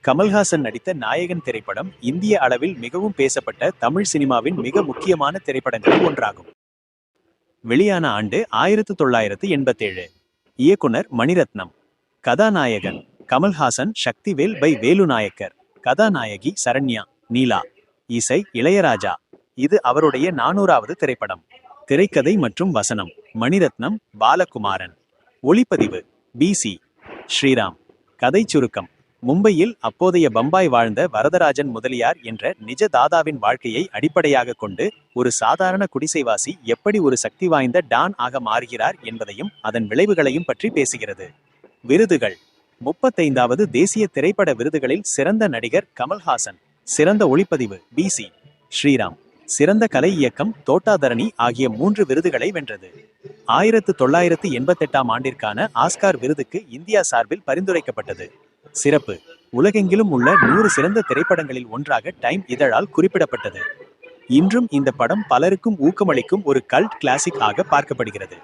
கமல்ஹாசன் நடித்த நாயகன் திரைப்படம் இந்திய அளவில் மிகவும் பேசப்பட்ட தமிழ் சினிமாவின் மிக முக்கியமான திரைப்படங்களில் ஒன்றாகும். வெளியான ஆண்டு 1987. இயக்குனர் மணிரத்னம். கதாநாயகன் கமல்ஹாசன். சக்திவேல் பை வேலு நாயக்கர். கதாநாயகி சரண்யா. நீலா. இசை இளையராஜா. இது அவருடைய 400வது திரைப்படம். திரைக்கதை மற்றும் வசனம் மணிரத்னம், பாலகுமாரன். ஒளிப்பதிவு பி.சி. ஸ்ரீராம். கதை சுருக்கம்: மும்பையில் அப்போதைய பம்பாய் வாழ்ந்த வரதராஜன் முதலியார் என்ற நிஜ தாதாவின் வாழ்க்கையை அடிப்படையாக கொண்டு ஒரு சாதாரண குடிசைவாசி எப்படி ஒரு சக்தி வாய்ந்த டான் ஆக மாறுகிறார் என்பதையும் அதன் விளைவுகளையும் பற்றி பேசுகிறது. விருதுகள்: 35வது தேசிய திரைப்பட விருதுகளில் சிறந்த நடிகர் கமல்ஹாசன், சிறந்த ஒளிப்பதிவு பி.சி. ஸ்ரீராம், சிறந்த கலை இயக்கம் தோட்டாதரணி ஆகிய 3 விருதுகளை வென்றது. 1988ஆம் ஆண்டிற்கான ஆஸ்கார் விருதுக்கு இந்தியா சார்பில் பரிந்துரைக்கப்பட்டது. சிறப்பு: உலகெங்கிலும் உள்ள 100 சிறந்த திரைப்படங்களில் ஒன்றாக டைம் இதழால் குறிப்பிடப்பட்டது. இன்றும் இந்த படம் பலருக்கும் ஊக்கமளிக்கும் ஒரு கல்ட் கிளாசிக் ஆக பார்க்கப்படுகிறது.